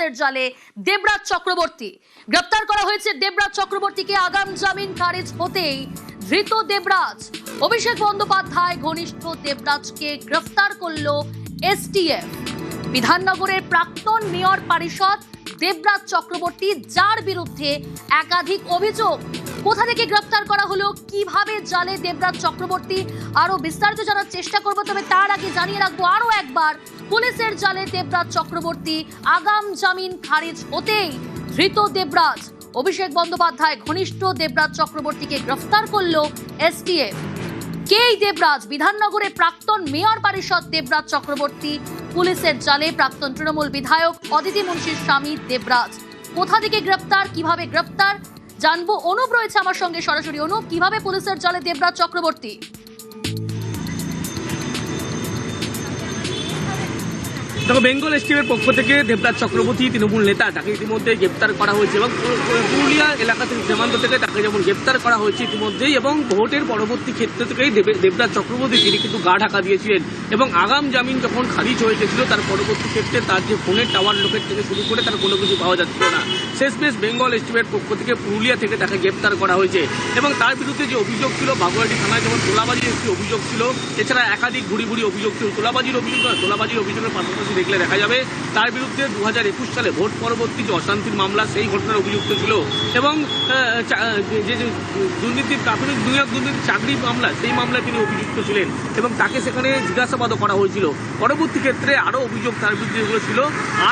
পুলিশের জালে দেবরাজ চক্রবর্তী। গ্রেপ্তার করা হয়েছে দেবরাজ চক্রবর্তীকে। আগাম জামিন খারিজ হতেই ধৃত দেবরাজ। অভিষেক বন্দ্যোপাধ্যায় ঘনিষ্ঠ দেবরাজকে গ্রেফতার করল এসটিএফ। বিধাননগরের প্রাক্তন মেয়র পরিষদ দেবরাজ চক্রবর্তী, যার বিরুদ্ধে একাধিক অভিযোগ। কোথা থেকে গ্রেফতার করা হলো, কিভাবে জালে দেবরাজ চক্রবর্তী, আরো বিস্তারিত জানার চেষ্টা করব। তবে তার আগে জানিয়ে রাখবো আরো একবার, পুলিশের জালে দেবরাজ চক্রবর্তী। আগাম জামিন খারিজ হতেই ধৃত দেবরাজ। অভিষেক বন্দ্যোপাধ্যায় ঘনিষ্ঠ দেবরাজ চক্রবর্তীকে গ্রেফতার করলো এসটিএফ। কে এই দেবরাজ? বিধাননগরের প্রাক্তন মেয়র পরিষদ দেবরাজ চক্রবর্তী পুলিশের জালে। প্রাক্তন তৃণমূল বিধায়ক অদিতি মুন্সির স্বামী দেবরাজ। কোথা থেকে গ্রেফতার, কিভাবে গ্রেফতার জানবো। অনুপ রয়েছে আমার সঙ্গে সরাসরি। অনুপ, কিভাবে পুলিশের জালে দেবরাজ চক্রবর্তী? দেখো, বেঙ্গল এসটিএফের পক্ষ থেকে দেবরাজ চক্রবর্তী তৃণমূল নেতা, তাকে ইতিমধ্যে গ্রেপ্তার করা হয়েছে এবং পুরুলিয়া এলাকা থেকে সীমান্ত থেকে তাকে যেমন গ্রেপ্তার করা হয়েছে ইতিমধ্যেই, এবং ভোটের পরবর্তী ক্ষেত্র থেকেই দেবরাজ চক্রবর্তী তিনি কিন্তু গা ঢাকা দিয়েছিলেন এবং আগাম জামিন যখন খারিজ হয়ে গেছিল তার পরবর্তী ক্ষেত্রে তার যে ফোনের টাওয়ার লোকের থেকে শুরু করে তার কোনো কিছু পাওয়া যাচ্ছিল না। শেষমেশ বেঙ্গল এসটিএফের পক্ষ থেকে পুরুলিয়া থেকে তাকে গ্রেপ্তার করা হয়েছে এবং তার বিরুদ্ধে যে অভিযোগ ছিল, বাগুইআটি থানায় যেমন তোলাবাজির একটি অভিযোগ ছিল, এছাড়া একাধিক ভুরি অভিযোগ ছিল। তোলাবাজির অভিযোগের পাশাপাশি দেখলে দেখা যাবে তার বিরুদ্ধে 2021 সালে ভোট পরবর্তী যে অশান্তির মামলা, সেই ঘটনার অভিযুক্ত ছিল এবং যে দুর্নীতির প্রাথমিক দুর্নীতি চাকরি মামলা, সেই মামলায় তিনি অভিযুক্ত ছিলেন এবং তাকে সেখানে জিজ্ঞাসাবাদও করা হয়েছিল। পরবর্তী ক্ষেত্রে আরও অভিযোগ তার বিরুদ্ধে যেগুলো ছিল,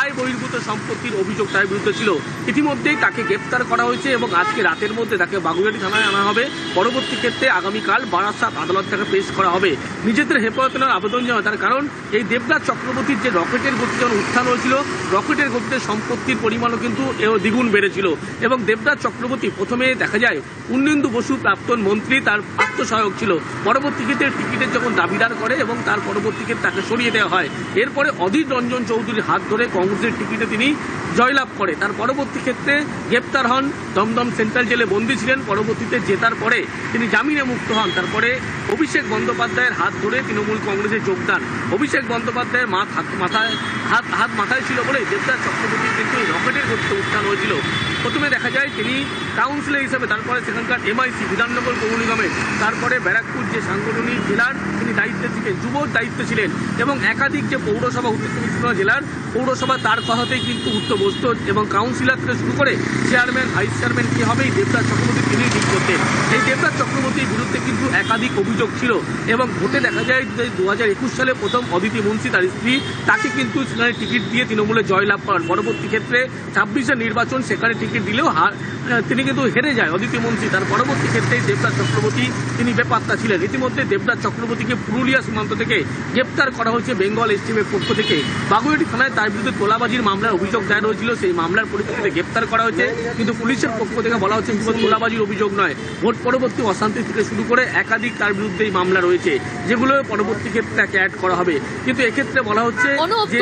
আয় বহির্ভূত সম্পত্তির অভিযোগ তার বিরুদ্ধে ছিল। ইতিমধ্যেই তাকে গ্রেপ্তার করা হয়েছে এবং আজকে রাতের মধ্যে তাকে বাগুইআটি থানায় আনা হবে। পরবর্তী ক্ষেত্রে আগামীকাল বারাসাত আদালত তাকে পেশ করা হবে। নিজেদের হেফাজতে নেওয়ার আবেদন জানায়, তার কারণ এই দেবরাজ চক্রবর্তীর যে রকেটের গতি যখন উত্থান হয়েছিল, রকেটের গতিতে সম্পত্তির পরিমাণও কিন্তু দ্বিগুণ বেড়েছিল এবং দেবরাজ চক্রবর্তী প্রথমে দেখা যায় উন্নয়ন বসু প্রাক্তন মন্ত্রী, তার আত্মসহায়ক ছিল। পরবর্তী ক্ষেত্রে টিকিটের যখন দাবিদার করে এবং তার পরবর্তী ক্ষেত্রে তাকে সরিয়ে দেওয়া হয়। এরপরে অধীর রঞ্জন চৌধুরীর হাত ধরে কংগ্রেসের টিকিটে তিনি জয়লাভ করে। তার পরবর্তী ক্ষেত্রে গ্রেপ্তার হন, দমদম সেন্ট্রাল জেলে বন্দী ছিলেন। পরবর্তীতে জেতার পরে তিনি জামিনে মুক্ত হন। তারপরে অভিষেক বন্দ্যোপাধ্যায়ের হাত ধরে তৃণমূল কংগ্রেসে যোগদান। অভিষেক বন্দ্যোপাধ্যায়ের হাত মাথায় ছিল বলে দেবরাজ চক্রবর্তী কিন্তু রকেটের গতিতে উত্থান হয়েছিল। প্রথমে দেখা যায় তিনি কাউন্সিলর হিসেবে, তারপরে সেখানকার এমআইসি বিধাননগর পৌর নিগমের, তারপরে ব্যারাকপুর যে সাংগঠনিক জেলার তিনি দায়িত্বে ছিলেন, যুবর দায়িত্বে ছিলেন এবং একাধিক যে পৌরসভা, উত্তর চব্বিশ পরগনা জেলার পৌরসভা, তার কথাতেই কিন্তু উঠতে বসত এবং কাউন্সিলর থেকে শুরু করে চেয়ারম্যান, ভাইস চেয়ারম্যান কি হবে, দেবরাজ চক্রবর্তী তিনি ঠিক করতেন। এই দেবরাজ চক্রবর্তীর বিরুদ্ধে কিন্তু একাধিক অভিযোগ ছিল এবং ভোটে দেখা যায় 2021 সালে প্রথম অদিতি মুন্সি, তার স্ত্রী, তাকে কিন্তু সেখানে টিকিট দিয়ে তৃণমূলে জয়লাভ করান। পরবর্তী ক্ষেত্রে 26 নির্বাচন, সেখানে টিকিট দিলেও তিনি কিন্তু হেরে যায় অদিতি মুন্সি। তার পরবর্তী ক্ষেত্রে দেবরাজ চক্রবর্তী তিনি বেপাত্তা ছিলেন। ইতিমধ্যে দেবরাজ চক্রবর্তীকে পুরুলিয়া সীমান্ত থেকে গ্রেপ্তার করা হয়েছে বেঙ্গল এসটিএফের পক্ষ থেকে। বাগুইআটি থানায় তার বিরুদ্ধে তোলাবাজির মামলার অভিযোগ দায়ের হয়েছিল, সেই মামলার পরিপ্রেক্ষিতে গ্রেপ্তার করা হয়েছে। কিন্তু পুলিশের পক্ষ থেকে বলা হচ্ছে শুধু তোলাবাজির অভিযোগ নয়, ভোট পরবর্তী অশান্তি থেকে শুরু করে একাধিক তার বিরুদ্ধে এই মামলা রয়েছে, যেগুলো পরবর্তী ক্ষেত্রে তাকে অ্যাড করা হবে। কিন্তু এক্ষেত্রে বলা হচ্ছে যে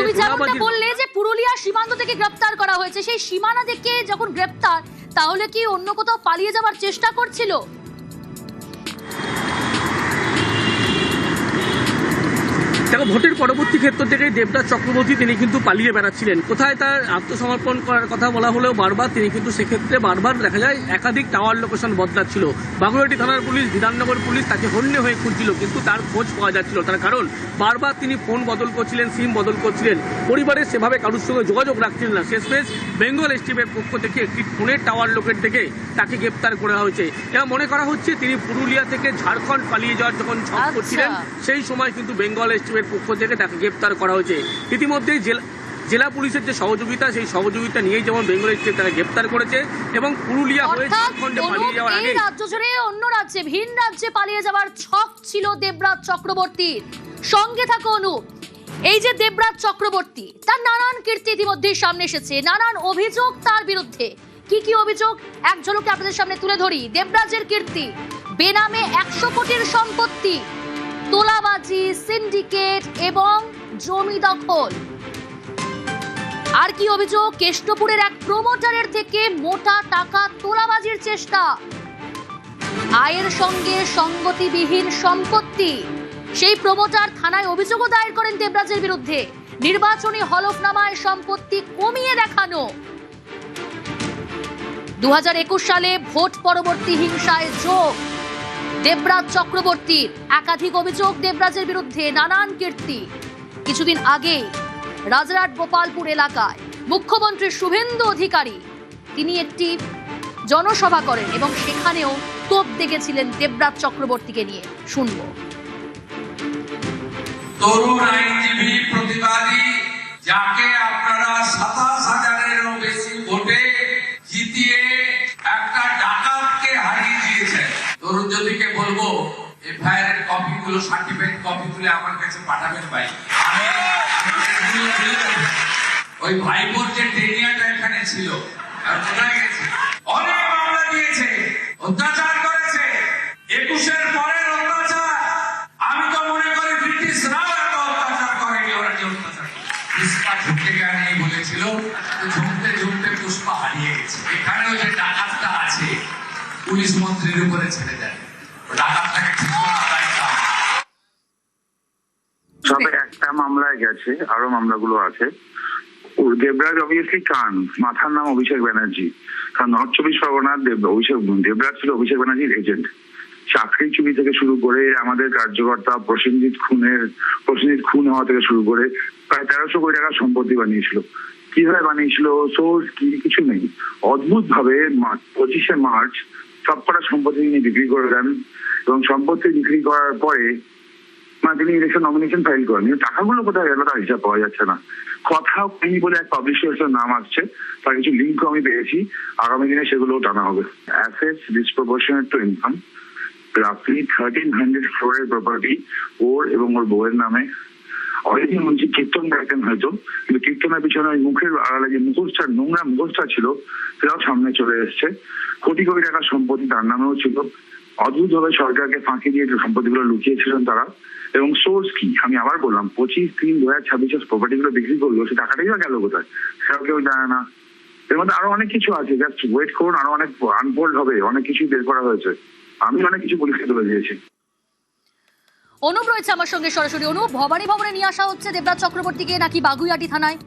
বললে যে পুরুলিয়া সীমান্ত থেকে গ্রেপ্তার করা হয়েছে, সেই সীমানা থেকে যখন গ্রেপ্তার, তাহলে কি অন্য কোথাও পালিয়ে যাওয়ার চেষ্টা করছিল? দেখো, ভোটের পরবর্তী ক্ষেত্র থেকে দেবরাজ চক্রবর্তী তিনি কিন্তু পালিয়ে বেড়াচ্ছিলেন। কোথায় তার আত্মসমর্পণ করার কথা বলা হলেও বারবার তিনি কিন্তু সেক্ষেত্রে বারবার দেখা যায় একাধিক টাওয়ার লোকেশন বদলাচ্ছিল। বাগুইআটি থানার পুলিশ, বিধাননগর পুলিশ তাকে হন্যে হয়ে খুঁজছিল, কিন্তু তার খোঁজ পাওয়া যাচ্ছিল। তার কারণ বারবার তিনি ফোন বদল করছিলেন, সিম বদল করছিলেন, পরিবারের সেভাবে কারোর সঙ্গে যোগাযোগ রাখছিলেন না। শেষমেশ বেঙ্গল এসটিএফের পক্ষ থেকে একটি ফোনের টাওয়ার লোকের থেকে তাকে গ্রেপ্তার করা হয়েছে এবং মনে করা হচ্ছে তিনি পুরুলিয়া থেকে ঝাড়খণ্ড পালিয়ে যাওয়ার যখন ছক করছিলেন, সেই সময় কিন্তু বেঙ্গল এসটিএফের পক্ষ থেকে তাকে গ্রেপ্তার করা হয়েছে। ইতিমধ্যেই জেলা পুলিশের যে সহযোগিতা, সেই সহযোগিতা নিয়েই যেমন বেঙ্গল এসটিএফ তাকে গ্রেপ্তার করেছে এবং পুরুলিয়া হয়ে ঝাড়খণ্ডে পালিয়ে যাওয়ার আগে রাজ্য ছেড়ে অন্য রাজ্যে, ভিন রাজ্যে পালিয়ে যাওয়ার ছক ছিল দেবরাজ চক্রবর্তীর। সঙ্গে থাকো অনুপ। এই যে দেবরাজ চক্রবর্তী, তার নানান কীর্তি ইতিমধ্যেই সামনে এসেছে, নানান অভিযোগ তার বিরুদ্ধে। কি কি অভিযোগ এক ঝলকে আপনাদের সামনে তুলে ধরি। দেবরাজের কীর্তি: বেনামে 100 কোটির সম্পত্তি, তোলাবাজি, সিন্ডিকেট এবং জমি দখল। আর কি অভিযোগ? কেষ্টপুরের এক প্রমোটারের থেকে মোটা টাকা তোলাবাজির চেষ্টা, আয়ের সঙ্গে সঙ্গতিবিহীন সম্পত্তি। সেই প্রমোটার থানায় অভিযোগও দায়ের করেন দেবরাজের বিরুদ্ধে। নির্বাচনী হলফনামায় সম্পত্তি কমিয়ে দেখানো। 2021 সালে ভোট পরবর্তী হিংসায় যোগ দেবরাজ চক্রবর্তীর। একাধিক অভিযোগ দেবরাজের বিরুদ্ধে, নানান কীর্তি। কিছুদিন আগে রাজরাট গোপালপুর এলাকায় মুখ্যমন্ত্রী শুভেন্দু অধিকারী তিনি একটি জনসভা করেন এবং সেখানেও তোপ দেখেছিলেন দেবরাজ চক্রবর্তীকে নিয়ে। শুনবো। তরুণ আইনজীবী প্রতিবাদী যাকে আপনারা 27,000-এরও বেশি ভোটে জিতিয়ে একটা ডাকাতকে হারিয়ে দিয়েছেন। তরুণ জ্যোতিকে বলবো এফআইআর এর কপিগুলো, সার্টিফিকেট কপি তুলে আমার কাছে পাঠাবেন ভাই। আমি ওই ভাইবোর যে টেনিয়াটা এখানে ছিল আর কোথায় গেছে? অনেক মামলা দিয়েছে, অত্যাচার করেছে। 21-এর পরের অত্যাচার আমি তো মনে করি ব্রিটিশরাও এত অত্যাচার করেনি। ওরা যে অত্যাচার পুষ্পা ঝুঁকতে গিয়ে বলেছিল, ঝুঁকতে ঝুঁকতে পুষ্পা হারিয়ে গেছে। এখানেও যে ডাকাতটা আছে পুলিশ মন্ত্রীর উপরে ছেড়ে দেয়, ডাকাতটাকে ঠিক করার দায়িত্ব। তবে একটা মামলায় গেছে, আরো মামলাগুলো আছে। দেবরাজ অবভিয়াসলি কান, মাথার নাম অভিষেক ব্যানার্জি। কারণ নর্থ 24 পরগনার দেবরাজ ছিল অভিষেক ব্যানার্জির এজেন্ট। চাকরি চুরি থেকে শুরু করে আমাদের কার্যকর্তা প্রসেনজিৎ খুন হওয়া থেকে শুরু করে প্রায় 1300 কোটি টাকার সম্পত্তি বানিয়েছিল। কিভাবে বানিয়েছিল, সোর্স কি, কিছু নেই। অদ্ভুত ভাবে 25শে মার্চ সবকটা সম্পত্তি তিনি বিক্রি করে দেন এবং সম্পত্তি বিক্রি করার পরে তিনি ইলেকশন নমিনেশন ফাইল করেন। টাকাগুলো কোথায় গেল তার হিসাব পাওয়া যাচ্ছে না। কথাও কইনি বলে এক পাবলিশারের নাম আসছে, তার কিছু লিঙ্কও আমি পেয়েছি। আগামী দিনে সেগুলো টানা হবে। অ্যাসেটস ডিসপ্রপোর্শনেট টু ইনকাম, রাফলি 1300 crore প্রপার্টি ওর এবং ওর বউয়ের নামে। অনেকদিন বলছি কীর্তন দেখেন হয়তো, কিন্তু কীর্তনের পিছনে ওই মুখের আড়ালে যে মুখোশটা, নোংরা মুখোশটা ছিল, সেটাও সামনে চলে এসছে। কোটি কোটি টাকার সম্পত্তি তার নামেও ছিল। অদ্ভুতভাবে সরকারকে ফাঁকি দিয়ে সম্পত্তিগুলো লুকিয়েছিলেন তারা। এবং সোর্স কি, আমি আবার বললাম 25/3/2026 প্রপার্টিগুলো বিক্রি করলো, সে টাকাটাই বা গেল কোথায় সেটাও কেউ জানে না। এর মধ্যে আরো অনেক কিছু আছে, জাস্ট ওয়েট করুন, আরো অনেক আনফোল্ড হবে, অনেক কিছু বের করা হয়েছে। আমি অনেক কিছু পুলিশকে তুলে দিয়েছি। অনুপ রয়েছে আমার সঙ্গে সরাসরি। অনুপ, ভবানী ভবনে নিয়ে আসা হচ্ছে দেবরাজ চক্রবর্তীকে নাকি বাগুইআটি থানায়?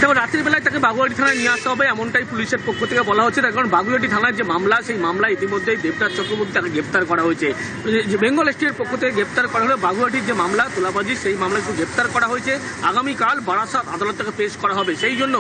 দেখো, রাত্রির বেলায় তাকে বাগুইআটি থানায় নিয়ে আসা হবে এমনটাই পুলিশের পক্ষ থেকে বলা হচ্ছে। তার কারণ বাগুইআটি থানার যে মামলা, সেই মামলায় ইতিমধ্যেই দেবরাজ চক্রবর্তী তাকে গ্রেপ্তার করা হয়েছে। যে বেঙ্গল স্টেটের পক্ষ থেকে গ্রেপ্তার করা হলো বাগুইআটির যে মামলা তোলাবাজি, সেই মামলায় গ্রেপ্তার করা হয়েছে। আগামীকাল বারাসাত আদালত থেকে পেশ করা হবে। সেই জন্য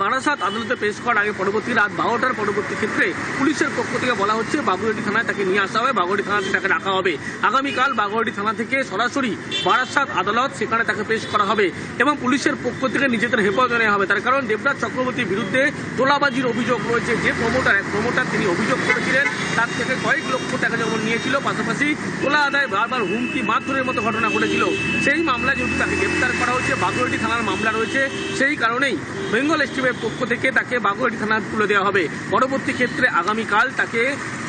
বারাসাত আদালতে পেশ করার আগে পরবর্তী রাত 12টার পরবর্তী ক্ষেত্রে পুলিশের পক্ষ থেকে বলা হচ্ছে বাগুইআটি থানায় তাকে নিয়ে আসা হবে, বাগুইআটি থানাতে তাকে রাখা হবে। আগামীকাল বাগুইআটি থানা থেকে সরাসরি বারাসাত আদালত, সেখানে তাকে পেশ করা হবে এবং পুলিশের পক্ষ থেকে নিজেদের হেফাজতে নেওয়া হবে। তার কারণ দেবরাজ চক্রবর্তীর বিরুদ্ধে তোলাবাজির অভিযোগ রয়েছে। যে প্রমোটার তিনি অভিযোগ করেছিলেন, তার থেকে কয়েক লক্ষ টাকা যেমন নিয়েছিল, পাশাপাশি তোলা আদায় বারবার হুমকি মারধরের মতো ঘটনা ঘটেছিল। সেই মামলা যেহেতু তাকে গ্রেপ্তার করা হয়েছে, বাগুইআটি থানার মামলা রয়েছে, সেই কারণেই বেঙ্গল স্টিমের পক্ষ থেকে তাকে বাগুইআটি থানায় তুলে দেওয়া হবে। পরবর্তী ক্ষেত্রে আগামীকাল তাকে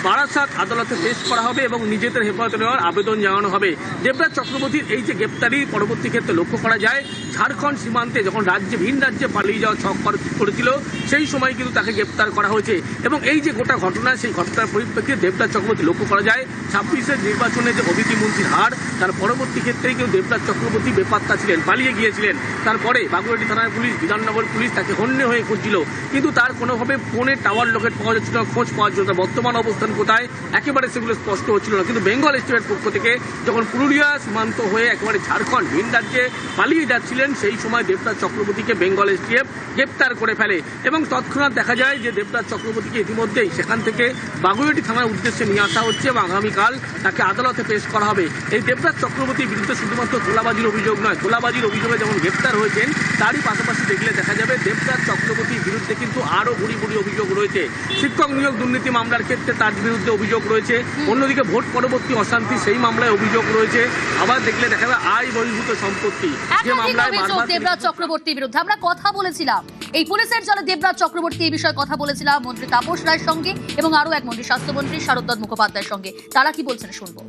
বারাসাত আদালতে পেশ করা হবে এবং নিজেদের হেফাজতে নেওয়ার আবেদন জানানো হবে। দেবরাজ চক্রবর্তীর এই যে গ্রেপ্তারি পরবর্তী ক্ষেত্রে লক্ষ্য করা যায়, ঝাড়খণ্ড সীমান্তে যখন ভিন রাজ্যে পালিয়ে যাওয়া ছক করেছিল, সেই সময় কিন্তু তাকে গ্রেপ্তার করা হয়েছে। এবং এই যে গোটা ঘটনা, সেই ঘটনার পরিপ্রেক্ষিতে দেবরাজ চক্রবর্তী লক্ষ্য করা যায় 26-এর নির্বাচনে যে অদিতি মুন্সির হার, তার পরবর্তী ক্ষেত্রেই কিন্তু দেবরাজ চক্রবর্তী বেপাত্তা ছিলেন, পালিয়ে গিয়েছিলেন। তারপরে বাগুইআটি থানার পুলিশ, বিধাননগর পুলিশ তাকে হন্যে হয়ে খুঁজছিল, কিন্তু তার কোনোভাবে ফোনে টাওয়ার লোকেট পাওয়া যাচ্ছিল না, খোঁজ পাওয়া যাচ্ছিল না। বর্তমান অবস্থান কোথায় একেবারে সেগুলো স্পষ্ট হচ্ছিল না। কিন্তু বেঙ্গল স্টেটের পক্ষ থেকে যখন পুরুলিয়া সীমান্ত হয়ে একেবারে ঝাড়খণ্ড ভিন রাজ্যে পালিয়ে যাচ্ছিলেন, সেই সময় দেবরাজ চক্রবর্তীকে বেঙ্গল স্টেট গ্রেপ্তার করে ফেলে এবং তৎক্ষণাৎ দেখা যায় যে দেবরাজ চক্রবর্তীকে ইতিমধ্যেই সেখান থেকে বাগুইআটি থানার উদ্দেশ্যে নিয়ে আসা হচ্ছে এবং আগামীকাল তাকে আদালতে পেশ করা হবে। এই দেবরাজ চক্রবর্তীর বিরুদ্ধে শুধুমাত্র তোলাবাজির অভিযোগ নয়, তোলাবাজির অভিযোগে যেমন গ্রেপ্তার হয়েছেন, তারই পাশাপাশি দেখলে দেখা যাবে দেবরাজ চক্রবর্তীর বিরুদ্ধে কিন্তু আরও ভুরি অভিযোগ রয়েছে। শিক্ষক নিয়োগ দুর্নীতি মামলার ক্ষেত্রে তার বিরুদ্ধে অভিযোগ রয়েছে, অন্যদিকে ভোট পরবর্তী অশান্তি, সেই মামলায় অভিযোগ রয়েছে। আবার দেখলে দেখা যাবে আয় বহির্ভূত সম্পত্তি, যে মামলায় দেবরাজ চক্রবর্তীর বিরুদ্ধে আমরা কথা বলেছিলাম, এই পুলিশের জালে দেবরাজ চক্রবর্তী এই বিষয়ে কথা বলেছিলাম মন্ত্রী তাপস রায়ের সঙ্গে এবং আরো এক মন্ত্রী স্বাস্থ্যমন্ত্রী শারদ মুখোপাধ্যায়ের সঙ্গে। তারা কি বলছেন শুনবো।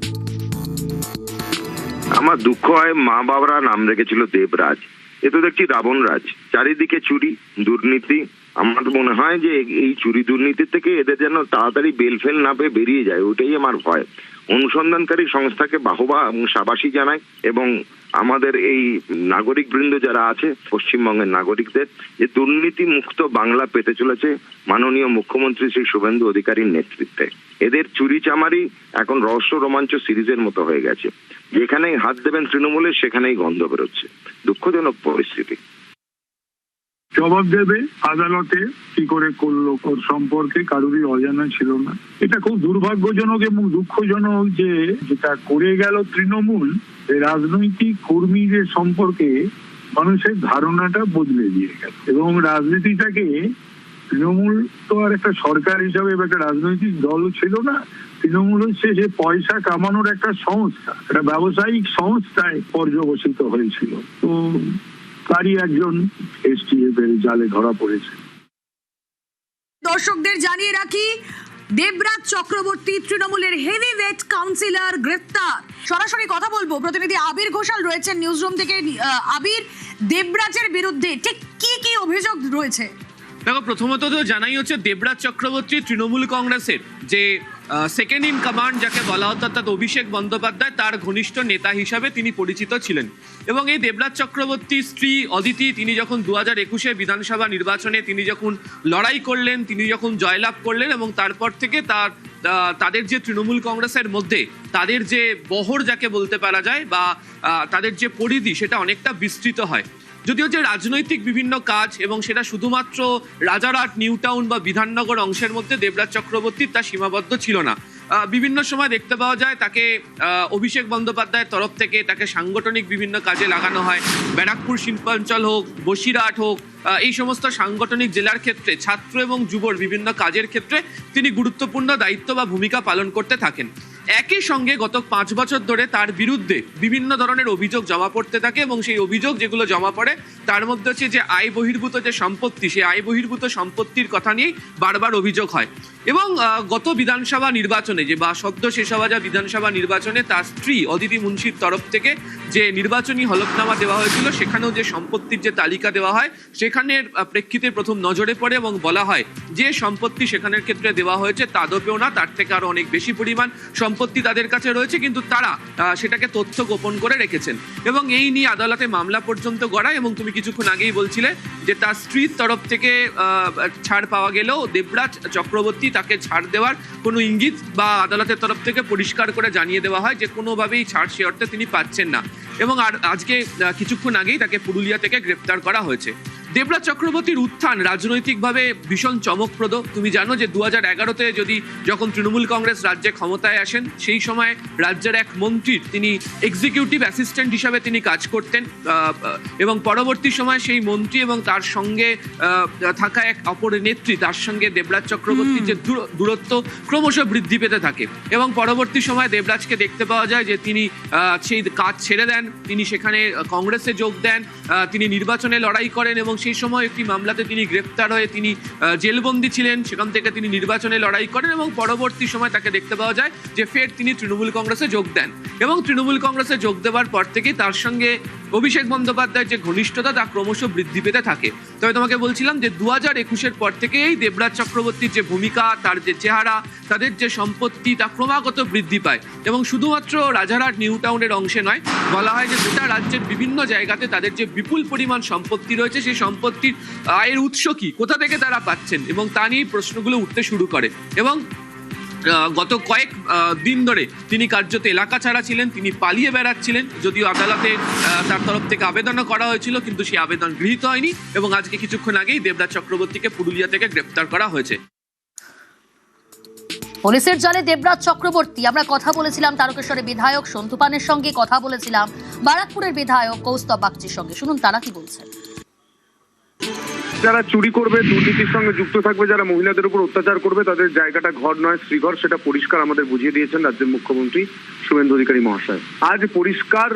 আমার দুঃখ হয়, মা বাবারা নাম রেখেছিল দেবরাজ, এ তো দেখছি রাবণ রাজ। চারিদিকে চুরি দুর্নীতি। আমার মনে হয় যে এই চুরি দুর্নীতির থেকে এদের যেন তাড়াতাড়ি বেল ফেল না পেয়ে বেরিয়ে যায়, ওইটাই আমার ভয়। অনুসন্ধানকারী সংস্থাকে বাহবা এবং সাবাসী জানাই এবং আমাদের এই নাগরিক বৃন্দ যারা আছে পশ্চিমবঙ্গের নাগরিকদের যে দুর্নীতি মুক্ত বাংলা পেতে চলেছে মাননীয় মুখ্যমন্ত্রী শ্রী শুভেন্দু অধিকারীর নেতৃত্বে। এদের চুরি চামারি এখন রহস্য রোমাঞ্চ সিরিজের মতো হয়ে গেছে, যেখানেই হাত দেবেন তৃণমূলের সেখানেই গন্ধ বেরোচ্ছে। দুঃখজনক পরিস্থিতি। জবাব দেবে আদালতে, কি করে করলো ওর সম্পর্কে কারোরই অজানা ছিল না। এটা খুব দুর্ভাগ্যজনক এবং দুঃখজনক যে যেটা করে গেল তৃণমূল, রাজনৈতিক কর্মীদের সম্পর্কে মানুষের ধারণাটা বদলে দিয়ে গেল এবং রাজনীতিটাকে তৃণমূল তো আর একটা সরকার হিসাবে বা একটা রাজনৈতিক দল ছিল না। তৃণমূল হচ্ছে যে পয়সা কামানোর একটা সংস্থা, একটা ব্যবসায়িক সংস্থায় পর্যবসিত হয়েছিল। তো তারই একজন এসটিএফ এর জালে ধরা পড়েছে। দর্শকদের জানিয়ে রাখি, দেবরাজ চক্রবর্তী তৃণমূলের হেভিওয়েট কাউন্সিলর গ্রেফতার। সরাসরি কথা বলবো, প্রতিনিধি আবির ঘোষাল রয়েছেন নিউজ রুম থেকে। আবির, দেবরাজের বিরুদ্ধে ঠিক কি কি অভিযোগ রয়েছে? দেখো, প্রথমত তো জানাই হচ্ছে দেবরাজ চক্রবর্তী তৃণমূল কংগ্রেসের যে সেকেন্ড ইন কমান্ড যাকে বলা হতো, অর্থাৎ অভিষেক বন্দ্যোপাধ্যায় তার ঘনিষ্ঠ নেতা হিসাবে তিনি পরিচিত ছিলেন। এবং এই দেবরাজ চক্রবর্তীর স্ত্রী অদিতি, তিনি যখন 2021 বিধানসভা নির্বাচনে তিনি যখন লড়াই করলেন, তিনি যখন জয়লাভ করলেন এবং তারপর থেকে তাদের যে তৃণমূল কংগ্রেসের মধ্যে তাদের যে বহর যাকে বলতে পারা যায় বা তাদের যে পরিধি সেটা অনেকটা বিস্তৃত হয়। যদিও যে রাজনৈতিক বিভিন্ন কাজ এবং সেটা শুধুমাত্র রাজারহাট, নিউ টাউন বা বিধাননগর অংশের মধ্যে দেবরাজ চক্রবর্তীর তা সীমাবদ্ধ ছিল না। বিভিন্ন সময় দেখতে পাওয়া যায় তাকে অভিষেক বন্দ্যোপাধ্যায়ের তরফ থেকে তাকে সাংগঠনিক বিভিন্ন কাজে লাগানো হয়। ব্যারাকপুর শিল্পাঞ্চল হোক, বসিরহাট হোক, এই সমস্ত সাংগঠনিক জেলার ক্ষেত্রে ছাত্র এবং যুবর বিভিন্ন কাজের ক্ষেত্রে তিনি গুরুত্বপূর্ণ দায়িত্ব বা ভূমিকা পালন করতে থাকেন। একই সঙ্গে গত 5 বছর ধরে তার বিরুদ্ধে বিভিন্ন ধরনের অভিযোগ জমা পড়তে থাকে এবং সেই অভিযোগ যেগুলো জমা পড়ে তার মধ্যে হচ্ছে যে আয় বহির্ভূত যে সম্পত্তি, সেই আয় বহির্ভূত সম্পত্তির কথা নিয়েই বারবার অভিযোগ হয়। এবং গত বিধানসভা নির্বাচনে যে বা সদ্য শেষ হওয়া যা বিধানসভা নির্বাচনে তার স্ত্রী অদিতি মুন্সির তরফ থেকে যে নির্বাচনী হলফনামা দেওয়া হয়েছিল, সেখানেও যে সম্পত্তির যে তালিকা দেওয়া হয় সেখানের প্রেক্ষিতে প্রথম নজরে পড়ে এবং বলা হয় যে সম্পত্তি সেখানের ক্ষেত্রে দেওয়া হয়েছে তাদপেও না, তার থেকে আরো অনেক বেশি পরিমাণ সম্পত্তি তাদের কাছে রয়েছে, কিন্তু তারা সেটাকে তথ্য গোপন করে রেখেছেন। এবং এই নিয়ে আদালতে মামলা পর্যন্ত গড়ায় এবং তুমি কিছুক্ষণ আগেই বলছিলে যে তার স্ত্রীর তরফ থেকে ছাড় পাওয়া গেলেও দেবরাজ চক্রবর্তী তাকে ছাড় দেওয়ার কোনো ইঙ্গিত বা আদালতের তরফ থেকে পরিষ্কার করে জানিয়ে দেওয়া হয় যে কোনোভাবেই ছাড় সে অর্থে তিনি পাচ্ছেন না। এবং আজকে কিছুক্ষণ আগেই তাকে পুরুলিয়া থেকে গ্রেপ্তার করা হয়েছে। দেবরাজ চক্রবর্তীর উত্থান রাজনৈতিকভাবে ভীষণ চমকপ্রদ। তুমি জানো যে 2011-তে যখন তৃণমূল কংগ্রেস রাজ্যে ক্ষমতায় আসেন, সেই সময় রাজ্যের এক মন্ত্রীর তিনি এক্সিকিউটিভ অ্যাসিস্ট্যান্ট হিসাবে তিনি কাজ করতেন এবং পরবর্তী সময় সেই মন্ত্রী এবং তার সঙ্গে থাকা এক অপর নেত্রী, তার সঙ্গে দেবরাজ চক্রবর্তীর যে দূরত্ব ক্রমশ বৃদ্ধি পেতে থাকে এবং পরবর্তী সময় দেবরাজকে দেখতে পাওয়া যায় যে তিনি সেই কাজ ছেড়ে দেন, তিনি সেখানে কংগ্রেসে যোগ দেন, তিনি নির্বাচনে লড়াই করেন এবং সেই সময় একটি মামলাতে তিনি গ্রেপ্তার হয়ে তিনি জেলবন্দি ছিলেন। সেখান থেকে তিনি নির্বাচনে লড়াই করেন এবং পরবর্তী সময় তাকে দেখতে পাওয়া যায় যে ফের তিনি তৃণমূল কংগ্রেসে যোগ দেন এবং তৃণমূল কংগ্রেসে যোগ দেওয়ার পর থেকেই তার সঙ্গে অভিষেক বন্দ্যোপাধ্যায়ের যে ঘনিষ্ঠতা তা ক্রমশ বৃদ্ধি পেতে থাকে। তবে তোমাকে বলছিলাম যে 2021-এর পর থেকেই দেবরাজ চক্রবর্তীর যে ভূমিকা, তার যে চেহারা, তাদের যে সম্পত্তি তা ক্রমাগত বৃদ্ধি পায় এবং শুধুমাত্র রাজারহাট, নিউ টাউনের অংশে নয়, বলা হয় যে গোটা রাজ্যের বিভিন্ন জায়গাতে তাদের যে বিপুল পরিমাণ সম্পত্তি রয়েছে, সেই সম্পত্তির আয়ের উৎস কি, কোথা থেকে তারা পাচ্ছেন এবং তা নিয়ে প্রশ্নগুলো উঠতে শুরু করে। এবং গত কয়েক দিন ধরে তিনি কার্যত এলাকা ছাড়া ছিলেন, তিনি পালিয়ে বেড়াচ্ছিলেন। যদিও আদালতে তার তরফ থেকে আবেদনও করা হয়েছিল, কিন্তু সেই আবেদন গৃহীত হয়নি এবং আজকে কিছুক্ষণ আগেই দেবরাজ চক্রবর্তীকে পুরুলিয়া থেকে গ্রেপ্তার করা হয়েছে। পুলিশের জালে দেবরাজ চক্রবর্তী। আমরা কথা বলেছিলাম তারকেশ্বরের বিধায়ক সন্তু পানের সঙ্গে, কথা বলেছিলাম ব্যারাকপুরের বিধায়ক কৌস্তব বাগচির সঙ্গে। শুনুন তারা কি বলছেন। যারা চুরি করবে, দুর্নীতির সঙ্গে যুক্ত থাকবে, যারা মহিলাদের উপর অত্যাচার করবে, তাদের জায়গাটা ঘর নয় শ্রীঘর, সেটা পরিষ্কার আমাদের বুঝিয়ে দিয়েছেন রাজ্যের মুখ্যমন্ত্রী শুভেন্দু অধিকারী মহাশয়। আজ পরিষ্কার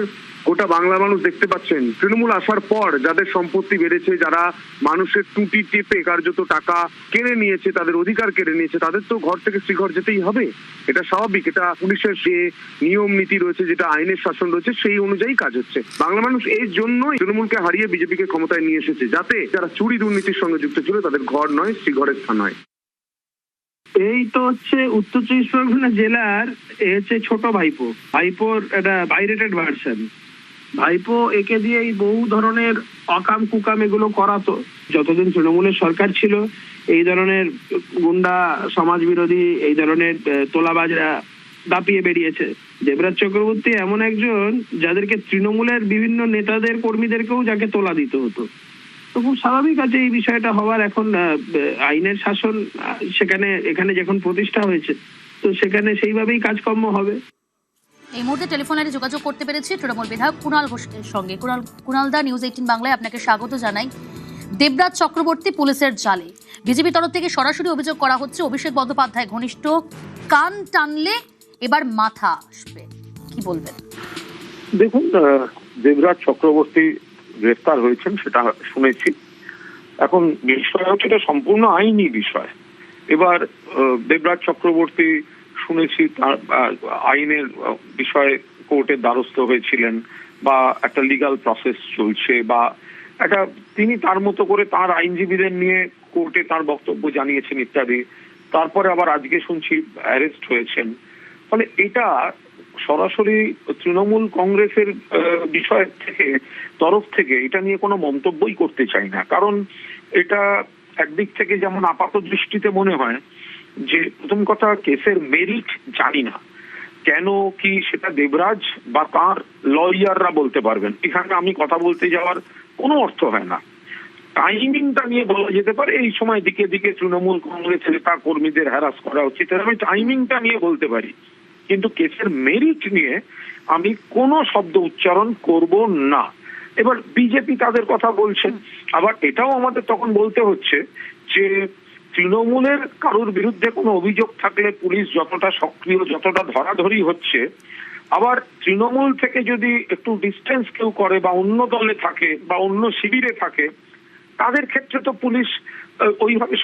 গোটা বাংলা মানুষ দেখতে পাচ্ছেন তৃণমূল আসার পর যাদের সম্পত্তি বেড়েছে, যারা মানুষের টুটি চেপে কার্যত টাকা কেড়ে নিয়েছে, তাদের অধিকার কেড়ে নিয়েছে, তাদের তো ঘর থেকে শ্রীঘর যেতেই হবে। এটা স্বাভাবিক, এটা পুলিশের যে নিয়ম নীতি রয়েছে, যেটা আইনের শাসন রয়েছে, সেই অনুযায়ী কাজ হচ্ছে। বাংলা মানুষ এই জন্যই তৃণমূলকে হারিয়ে বিজেপিকে ক্ষমতায় নিয়ে এসেছে, যাতে যারা চুরি দুর্নীতির সঙ্গে যুক্ত ছিল তাদের ঘর নয় শ্রীঘরের স্থান হয়। এই তো হচ্ছে উত্তর চব্বিশ পরগনা জেলার হচ্ছে ছোট ভাইপোর একটা পাইরেটেড ভার্সন। ভাইপো একে দিয়েই বহু ধরনের অকাম কুকাম এগুলো করাতো। যতদিন তৃণমূলের সরকার ছিল এই ধরনের গুন্ডা, সমাজ বিরোধী, এই ধরনের তোলাবাজরা দাপিয়ে বেরিয়েছে। দেবরাজ চক্রবর্তী এমন একজন যাদেরকে তৃণমূলের বিভিন্ন নেতাদের কর্মীদেরকেও যাকে তোলা দিতে হতো। তো খুব স্বাভাবিক আছে এই বিষয়টা হওয়ার। এখন আইনের শাসন এখানে যখন প্রতিষ্ঠা হয়েছে তো সেখানে সেইভাবেই কাজকর্ম হবে। এই মুহূর্তে টেলিফোন লাইনে যোগাযোগ করতে পেরেছি তৃণমূল বিধায়ক কুণাল ঘোষের সঙ্গে। কুণাল দা, নিউজ 18 বাংলায় আপনাকে স্বাগত জানাই। দেবরাজ চক্রবর্তী পুলিশের জালে, বিজেপি তরফ থেকে সরাসরি অভিযোগ করা হচ্ছে অভিষেক বন্দ্যোপাধ্যায় ঘনিষ্ঠ, কান টানলে এবার মাথা আসবে, কি বলবেন? দেখুন, দেবরাজ চক্রবর্তী গ্রেফতার হয়েছেন সেটা শুনেছি। এখন বিষয় হচ্ছে এটা সম্পূর্ণ আইনি বিষয়। এবার দেবরাজ চক্রবর্তী শুনেছি তার আইনের বিষয়ে কোর্টের দ্বারস্থ হয়েছিলেন, বা একটা লিগাল প্রসেস চলছে, বা একটা তিনি তার মতো করে তার আইনজীবীদের নিয়ে কোর্টে তার বক্তব্য জানিয়েছেন ইত্যাদি। তারপরে আবার আজকে শুনছি অ্যারেস্ট হয়েছেন। ফলে এটা সরাসরি তৃণমূল কংগ্রেসের বিষয় তরফ থেকে এটা নিয়ে কোনো মন্তব্যই করতে চাই না। কারণ এটা একদিক থেকে যেমন আপাত দৃষ্টিতে মনে হয় যে, প্রথম কথা, কেসের মেরিট জানি না, কেন কি সেটা দেবরাজ বা তার লয়াররা বলতে পারবেন। এখানে আমি কথা বলতে যাওয়ার কোনো অর্থ হয় না। টাইমিংটা নিয়ে বলা যেতে পারে এই সময় দিকে দিকে তৃণমূল কংগ্রেসের নেতা কর্মীদের হ্যারাস করা হচ্ছে, আমি টাইমিংটা নিয়ে বলতে পারি, কিন্তু কেসের মেরিট নিয়ে আমি কোনো শব্দ উচ্চারণ করব না। এবার বিজেপি তাদের কথা বলছেন, আবার এটাও আমাদের তখন বলতে হচ্ছে যে তৃণমূলের কারোর বিরুদ্ধে কোনো অভিযোগ থাকলে পুলিশ যতটা সক্রিয়, যতটা ধরাধরি হচ্ছে, আবার তৃণমূল থেকে যদি একটু ডিস্টেন্স কেউ করে বা অন্য দলে থাকে বা অন্য শিবিরে থাকে, তাদের ক্ষেত্রে তো পুলিশ ওইভাবে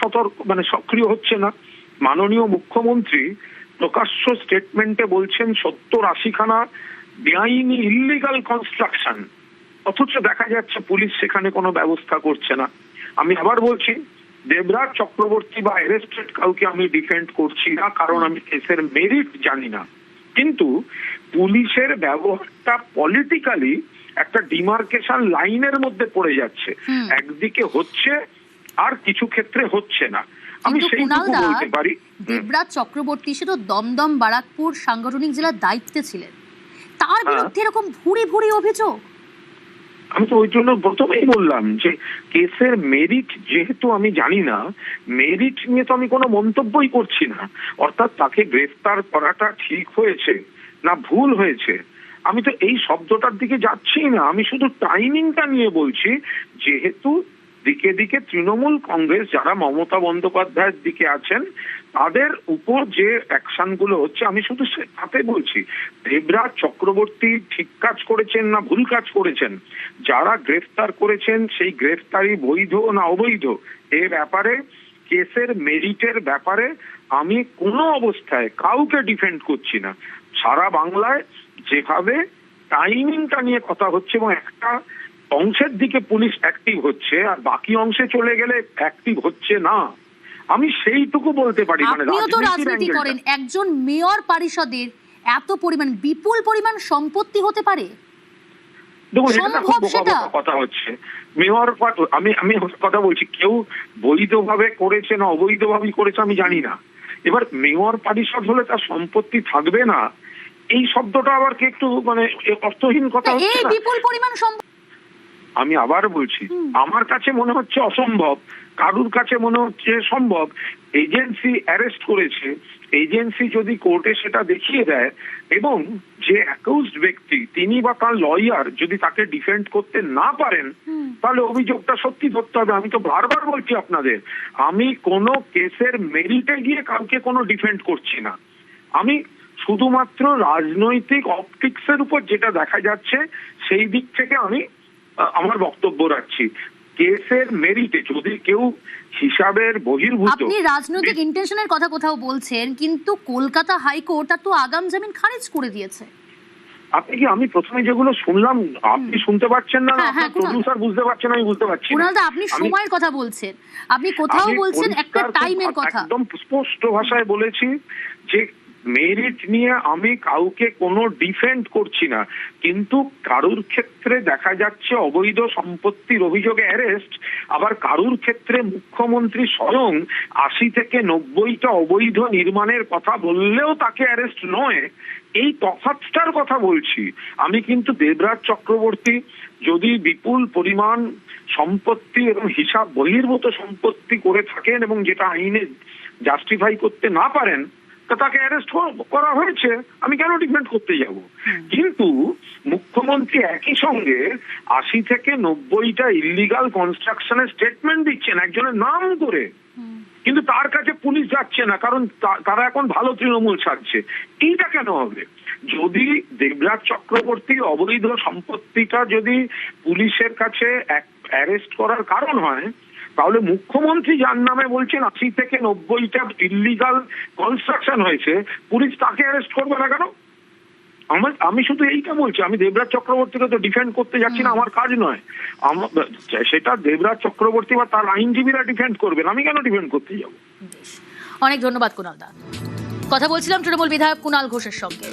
সক্রিয় হচ্ছে না। মাননীয় মুখ্যমন্ত্রী প্রকাশ্য স্টেটমেন্টে বলছেন 70-80 খানা বেআইনি ইল্লিগাল কনস্ট্রাকশন, অথচ দেখা যাচ্ছে পুলিশ সেখানে কোনো ব্যবস্থা করছে না। আমি আবার বলছি, দেবরাজ চক্রবর্তী বা অ্যারেস্টেড কাউকে আমি ডিফেন্ড করছি না, কারণ আমি কেসের মেরিট জানি না। কিন্তু পুলিশের ব্যবহারটা পলিটিক্যালি একটা ডিমার্কেশন লাইনের মধ্যে পড়ে যাচ্ছে, একদিকে হচ্ছে আর কিছু ক্ষেত্রে হচ্ছে না। আমি সেইটুকু বলতে পারি। দেবরাজ চক্রবর্তী সে তো দমদম বারাকপুর সাংগঠনিক জেলার দায়িত্বে ছিলেন, তার বিরুদ্ধে এরকম ভুরি ভুরি অভিযোগ। আমি তো ওই জন্য প্রথমেই বললাম যে কেসের মেরিট যেহেতু আমি জানি না, মেরিট নিয়ে তো আমি কোনো মন্তব্যই করছি না। অর্থাৎ তাকে গ্রেফতার করাটা ঠিক হয়েছে না ভুল হয়েছে, আমি তো এই শব্দটার দিকে যাচ্ছি না। আমি শুধু টাইমিংটা নিয়ে বলছি, যেহেতু দিকে দিকে তৃণমূল কংগ্রেস যারা মমতা বন্দ্যোপাধ্যায়ের দিকে আছেন তাদের উপর যে অ্যাকশন গুলো হচ্ছে, আমি শুধু তাতে বলছি দেবরাজ চক্রবর্তী ঠিক কাজ করেছেন না ভুল কাজ করেছেন, যারা গ্রেফতার করেছেন সেই গ্রেফতারি বৈধ না অবৈধ, এ ব্যাপারে কেসের মেরিটের ব্যাপারে আমি কোনো অবস্থায় কাউকে ডিফেন্ড করছি না। সারা বাংলায় যেভাবে টাইমিংটা নিয়ে কথা হচ্ছে এবং একটা অংশের দিকে পুলিশ অ্যাক্টিভ হচ্ছে আর বাকি অংশে চলে গেলে অ্যাক্টিভ হচ্ছে না, আমি সেইটুকু বলতে পারি। আপনিও তো রাজনীতি করেন, একজন মেয়র পরিষদের এত পরিমাণ বিপুল পরিমাণ সম্পত্তি হতে পারে? দেখুন, এটা খুব বোকা কথা হচ্ছে। মেয়র, আমি কথা বলছি, কেউ বৈধভাবে করেছে না অবৈধভাবে করেছে আমি জানি না। এবার মেয়র পরিষদ হলে তার সম্পত্তি থাকবে না, এই শব্দটা আবার কি একটু অর্থহীন কথা হচ্ছে না? বিপুল পরিমাণ আমি আবার বলছি, আমার কাছে মনে হচ্ছে অসম্ভব, কারুর কাছে মনে হচ্ছে সম্ভব। এজেন্সি অ্যারেস্ট করেছে, এজেন্সি যদি কোর্টে সেটা দেখিয়ে দেয় এবং যে অ্যাকিউজড ব্যক্তি তিনি বা তার লয়ার যদি তাকে ডিফেন্ড করতে না পারেন, তাহলে অভিযোগটা সত্যি ধরতে হবে। আমি তো বারবার বলছি আপনাদের, আমি কোনো কেসের মেরিটে গিয়ে কাউকে কোনো ডিফেন্ড করছি না। আমি শুধুমাত্র রাজনৈতিক অপটিক্সের উপর যেটা দেখা যাচ্ছে সেই দিক থেকে আমি আমার বক্তব্য রাখছি। কেসের মেরিটে যদি কেউ হিসাবের বহির্ভূত, আপনি রাজনৈতিক ইন্টেনশনের কথা কোথাও বলছেন, কিন্তু কলকাতা হাইকোর্ট তার তো আগাম জামিন খারিজ করে দিয়েছে। আমি প্রথমে যেগুলো শুনলাম আপনি শুনতে পাচ্ছেন না, হ্যাঁ, হ্যাঁ, আপনার প্রডিউসার বুঝতে পারছেন, আমি বুঝতে পারছি না। কুণালদা, আপনি সময়ের কথা বলছেন, আপনি কোথাও আমি বলছেন একটা পরিষ্কার টাইমের কথা। একদম স্পষ্ট ভাষায় বলেছি যে মেরিট নিয়ে আমি কাউকে কোনো ডিফেন্ড করছি না, কিন্তু কারুর ক্ষেত্রে দেখা যাচ্ছে অবৈধ সম্পত্তির অভিযোগে অ্যারেস্ট, আবার কারুর ক্ষেত্রে মুখ্যমন্ত্রী স্বয়ং 80 থেকে 90টা অবৈধ নির্মাণের কথা বললেও তাকে অ্যারেস্ট নয়। এই তফাৎটার কথা বলছি আমি। কিন্তু দেবরাজ চক্রবর্তী যদি বিপুল পরিমাণ সম্পত্তি এবং হিসাব বহির্ভূত সম্পত্তি করে থাকেন এবং যেটা আইনে জাস্টিফাই করতে না পারেন, তা তাকে অ্যারেস্ট করা হয়েছে, আমি কেন ডিফেন্ড করতে যাব? কিন্তু মুখ্যমন্ত্রী একই সঙ্গে 80 থেকে 90টা ইলিগাল কনস্ট্রাকশনের স্টেটমেন্ট দিচ্ছেন একজনের নাম করে, কিন্তু তার কাছে পুলিশ যাচ্ছে না, কারণ তারা এখন ভালো তৃণমূল ছাড়ছে। এইটা কেন হবে? যদি দেবরাজ চক্রবর্তীর অবৈধ সম্পত্তিটা যদি পুলিশের কাছে অ্যারেস্ট করার কারণ হয়, তাহলে মুখ্যমন্ত্রী যার নামে বলছেন 80 থেকে 90টা ইলিগাল কনস্ট্রাকশন হয়েছে, পুলিশ তাকে অ্যারেস্ট করবে না কেন? আমি শুধু এইটা বলছি। আমি দেবরাজ চক্রবর্তীকে তো ডিফেন্ড করতে যাচ্ছি না, আমার কাজ নয়। সেটা দেবরাজ চক্রবর্তী বা তার আইনজীবীরা ডিফেন্ড করবেন, আমি কেন ডিফেন্ড করতে যাব? অনেক ধন্যবাদ কুণালদা। কথা বলছিলাম তৃণমূল বিধায়ক কুণাল ঘোষের সঙ্গে।